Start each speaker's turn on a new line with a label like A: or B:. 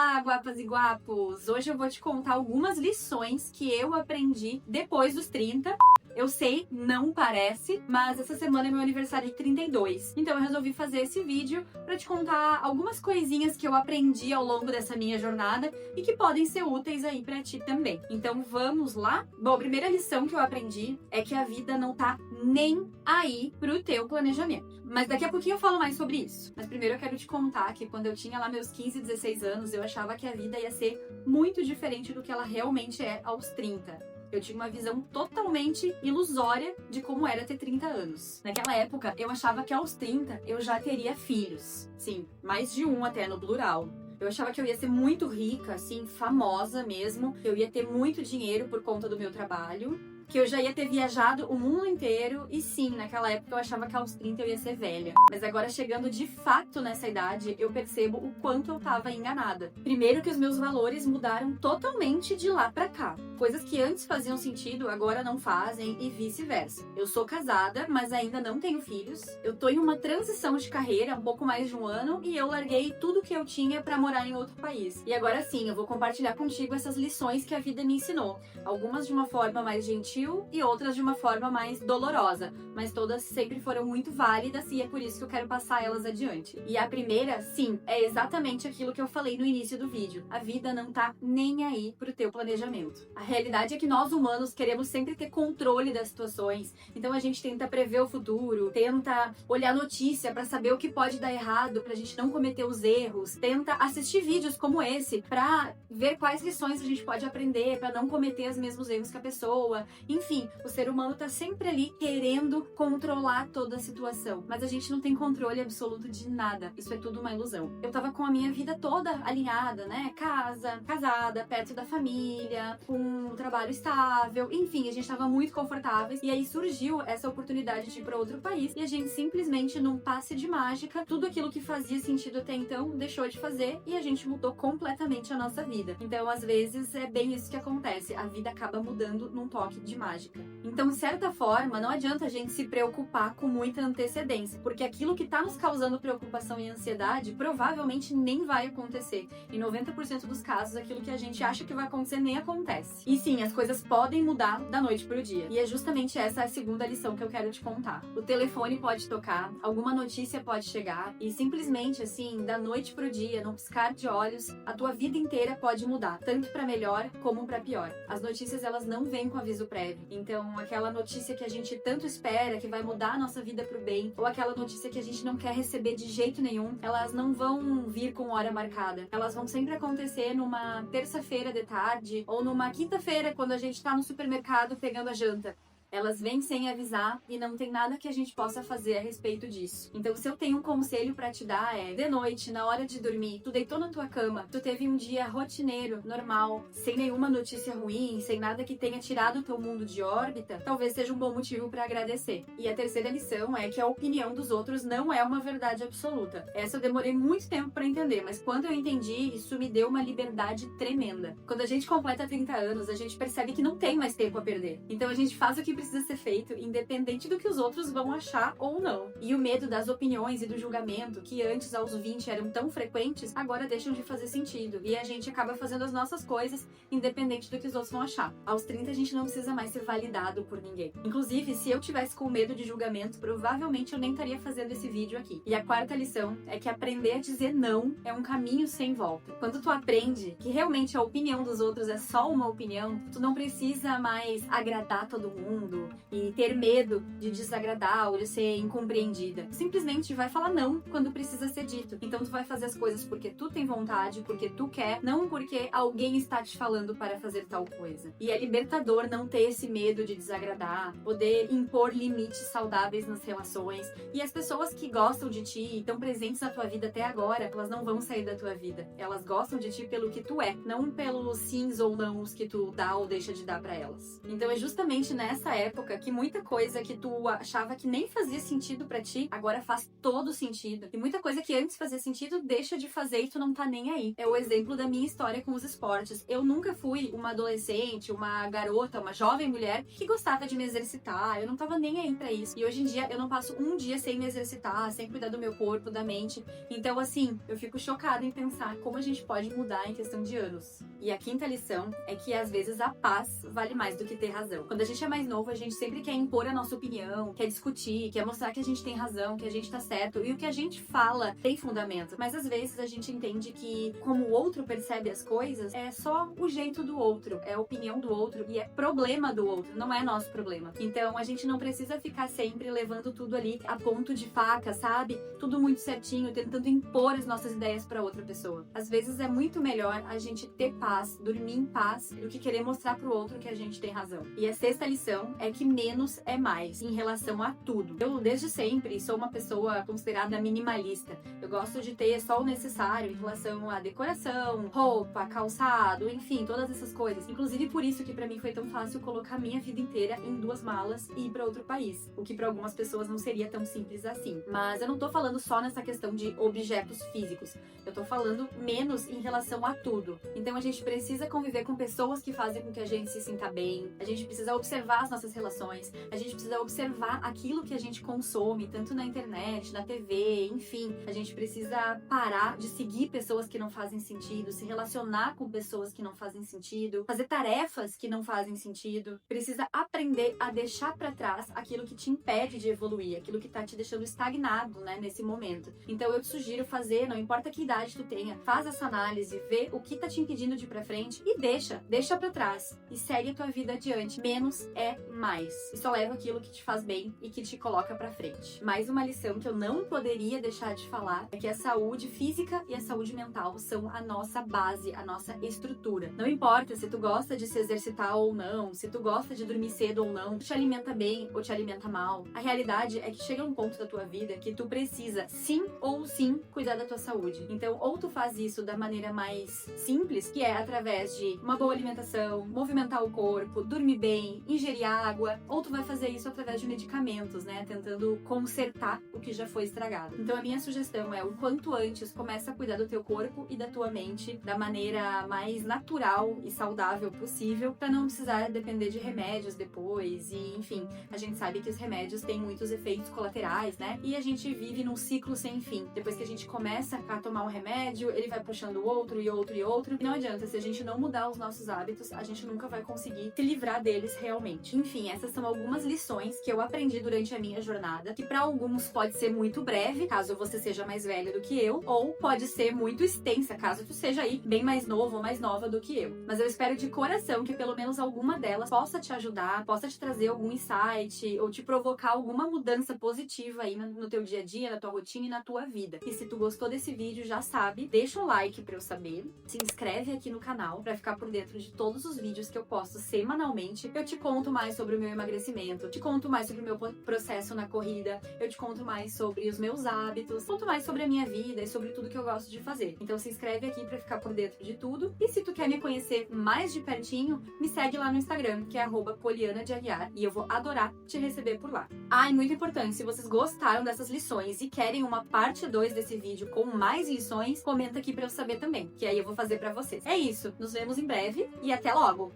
A: Olá, guapas e guapos! Hoje eu vou te contar algumas lições que eu aprendi depois dos 30. Eu sei, não parece, mas essa semana é meu aniversário de 32. Então eu resolvi fazer esse vídeo pra te contar algumas coisinhas que eu aprendi ao longo dessa minha jornada e que podem ser úteis aí pra ti também. Então vamos lá? Bom, a primeira lição que eu aprendi é que a vida não tá nem aí pro teu planejamento. Mas daqui a pouquinho eu falo mais sobre isso. Mas primeiro eu quero te contar que quando eu tinha lá meus 15, 16 anos, eu achava que a vida ia ser muito diferente do que ela realmente é aos 30. Eu tinha uma visão totalmente ilusória de como era ter 30 anos. Naquela época, eu achava que aos 30 eu já teria filhos. Sim, mais de um até no plural. Eu achava que eu ia ser muito rica, assim, famosa mesmo. Eu ia ter muito dinheiro por conta do meu trabalho. Que eu já ia ter viajado o mundo inteiro. E sim, naquela época eu achava que aos 30 eu ia ser velha. Mas agora, chegando de fato nessa idade, eu percebo o quanto eu tava enganada. Primeiro que os meus valores mudaram totalmente de lá pra cá. Coisas que antes faziam sentido, agora não fazem e vice-versa. Eu sou casada, mas ainda não tenho filhos. Eu tô em uma transição de carreira, um pouco mais de um ano, e eu larguei tudo que eu tinha pra morar em outro país. E agora sim, eu vou compartilhar contigo essas lições que a vida me ensinou. Algumas de uma forma mais gentil e outras de uma forma mais dolorosa, mas todas sempre foram muito válidas e é por isso que eu quero passar elas adiante. E a primeira, sim, é exatamente aquilo que eu falei no início do vídeo. A vida não tá nem aí pro teu planejamento. A realidade é que nós humanos queremos sempre ter controle das situações, então a gente tenta prever o futuro, tenta olhar notícia pra saber o que pode dar errado, pra gente não cometer os erros, tenta assistir vídeos como esse pra ver quais lições a gente pode aprender, pra não cometer os mesmos erros que a pessoa. Enfim, o ser humano tá sempre ali querendo controlar toda a situação, mas a gente não tem controle absoluto de nada. Isso é tudo uma ilusão. Eu tava com a minha vida toda alinhada, né? Casada, perto da família, com um trabalho estável, enfim, a gente tava muito confortáveis. E aí surgiu essa oportunidade de ir pra outro país e a gente simplesmente, num passe de mágica, tudo aquilo que fazia sentido até então deixou de fazer e a gente mudou completamente a nossa vida. Então, às vezes, é bem isso que acontece. A vida acaba mudando num toque de mágica. Então, de certa forma, não adianta a gente se preocupar com muita antecedência, porque aquilo que tá nos causando preocupação e ansiedade provavelmente nem vai acontecer. Em 90% dos casos, aquilo que a gente acha que vai acontecer nem acontece. E sim, as coisas podem mudar da noite pro dia. E é justamente essa a segunda lição que eu quero te contar. O telefone pode tocar, alguma notícia pode chegar e simplesmente assim, da noite pro dia, num piscar de olhos, a tua vida inteira pode mudar, tanto pra melhor como pra pior. As notícias, elas não vêm com aviso prévio. Então, aquela notícia que a gente tanto espera, que vai mudar a nossa vida pro bem, ou aquela notícia que a gente não quer receber de jeito nenhum, elas não vão vir com hora marcada. Elas vão sempre acontecer numa terça-feira de tarde, ou numa quinta-feira, quando a gente tá no supermercado pegando a janta. Elas vêm sem avisar e não tem nada que a gente possa fazer a respeito disso. Então, se eu tenho um conselho pra te dar é, de noite, na hora de dormir, tu deitou na tua cama, tu teve um dia rotineiro, normal, sem nenhuma notícia ruim, sem nada que tenha tirado o teu mundo de órbita, talvez seja um bom motivo pra agradecer. E a terceira lição é que a opinião dos outros não é uma verdade absoluta. Essa eu demorei muito tempo pra entender, mas quando eu entendi, isso me deu uma liberdade tremenda. Quando a gente completa 30 anos, a gente percebe que não tem mais tempo a perder. Então a gente faz o que precisa ser feito, independente do que os outros vão achar ou não. E o medo das opiniões e do julgamento, que antes aos 20 eram tão frequentes, agora deixam de fazer sentido. E a gente acaba fazendo as nossas coisas, independente do que os outros vão achar. Aos 30 a gente não precisa mais ser validado por ninguém. Inclusive, se eu tivesse com medo de julgamento, provavelmente eu nem estaria fazendo esse vídeo aqui. E a quarta lição é que aprender a dizer não é um caminho sem volta. Quando tu aprende que realmente a opinião dos outros é só uma opinião, tu não precisa mais agradar todo mundo e ter medo de desagradar ou de ser incompreendida. Simplesmente vai falar não quando precisa ser dito. Então tu vai fazer as coisas porque tu tem vontade, porque tu quer, não porque alguém está te falando para fazer tal coisa. E é libertador não ter esse medo de desagradar, poder impor limites saudáveis nas relações. E as pessoas que gostam de ti e estão presentes na tua vida até agora, elas não vão sair da tua vida. Elas gostam de ti pelo que tu é, não pelos sims ou nãos que tu dá ou deixa de dar para elas. Então é justamente nessa época que muita coisa que tu achava que nem fazia sentido pra ti, agora faz todo sentido. E muita coisa que antes fazia sentido, deixa de fazer e tu não tá nem aí. É o exemplo da minha história com os esportes. Eu nunca fui uma adolescente, uma garota, uma jovem mulher que gostava de me exercitar. Eu não tava nem aí pra isso. E hoje em dia eu não passo um dia sem me exercitar, sem cuidar do meu corpo, da mente. Então, assim, eu fico chocada em pensar como a gente pode mudar em questão de anos. E a quinta lição é que às vezes a paz vale mais do que ter razão. Quando a gente é mais novo, a gente sempre quer impor a nossa opinião, quer discutir, quer mostrar que a gente tem razão, que a gente tá certo. E o que a gente fala tem fundamento. Mas às vezes a gente entende que como o outro percebe as coisas, é só o jeito do outro, é a opinião do outro e é problema do outro, não é nosso problema. Então a gente não precisa ficar sempre levando tudo ali a ponto de faca, sabe? Tudo muito certinho, tentando impor as nossas ideias pra outra pessoa. Às vezes é muito melhor a gente ter paz, dormir em paz, do que querer mostrar pro outro que a gente tem razão. E a sexta lição é que menos é mais em relação a tudo. Eu desde sempre sou uma pessoa considerada minimalista. Eu gosto de ter só o necessário em relação à decoração, roupa, calçado, enfim, todas essas coisas. Inclusive por isso que pra mim foi tão fácil colocar minha vida inteira em 2 malas e ir pra outro país, o que pra algumas pessoas não seria tão simples assim. Mas eu não tô falando só nessa questão de objetos físicos. Eu tô falando menos em relação a tudo. Então a gente precisa conviver com pessoas que fazem com que a gente se sinta bem. A gente precisa observar as nossas relações. A gente precisa observar aquilo que a gente consome, tanto na internet, na TV, enfim. A gente precisa parar de seguir pessoas que não fazem sentido, se relacionar com pessoas que não fazem sentido, fazer tarefas que não fazem sentido. Precisa aprender a deixar pra trás aquilo que te impede de evoluir, aquilo que tá te deixando estagnado, né, nesse momento. Então eu te sugiro fazer, não importa que idade tu tenha, faz essa análise, vê o que tá te impedindo de ir pra frente e deixa pra trás e segue a tua vida adiante. Menos é mais. E só leva aquilo que te faz bem e que te coloca pra frente. Mais uma lição que eu não poderia deixar de falar é que a saúde física e a saúde mental são a nossa base, a nossa estrutura. Não importa se tu gosta de se exercitar ou não, se tu gosta de dormir cedo ou não, te alimenta bem ou te alimenta mal. A realidade é que chega um ponto da tua vida que tu precisa, sim ou sim, cuidar da tua saúde. Então, ou tu faz isso da maneira mais simples, que é através de uma boa alimentação, movimentar o corpo, dormir bem, ingerir água, ou tu vai fazer isso através de medicamentos, né? Tentando consertar o que já foi estragado. Então, a minha sugestão é, o quanto antes, começa a cuidar do teu corpo e da tua mente da maneira mais natural e saudável possível, pra não precisar depender de remédios depois. E, enfim, a gente sabe que os remédios têm muitos efeitos colaterais, né? E a gente vive num ciclo sem fim. Depois que a gente começa a tomar um remédio, ele vai puxando outro e outro e outro. E não adianta, se a gente não mudar os nossos hábitos, a gente nunca vai conseguir se livrar deles realmente. Enfim, essas são algumas lições que eu aprendi durante a minha jornada, que pra alguns pode ser muito breve, caso você seja mais velho do que eu, ou pode ser muito extensa, caso tu seja aí bem mais novo ou mais nova do que eu. Mas eu espero de coração que pelo menos alguma delas possa te ajudar, possa te trazer algum insight ou te provocar alguma mudança positiva aí no teu dia a dia, na tua rotina e na tua vida. E se tu gostou desse vídeo, já sabe, deixa o like pra eu saber, se inscreve aqui no canal pra ficar por dentro de todos os vídeos que eu posto semanalmente. Eu te conto mais sobre o meu emagrecimento, te conto mais sobre o meu processo na corrida, eu te conto mais sobre os meus hábitos, conto mais sobre a minha vida e sobre tudo que eu gosto de fazer. Então se inscreve aqui pra ficar por dentro de tudo. E se tu quer me conhecer mais de pertinho, me segue lá no Instagram, que é @polianadeaguiar, e eu vou adorar te receber por lá. Ah, e muito importante, se vocês gostaram dessas lições e querem uma parte 2 desse vídeo com mais lições, comenta aqui pra eu saber também, que aí eu vou fazer pra vocês. É isso, nos vemos em breve e até logo!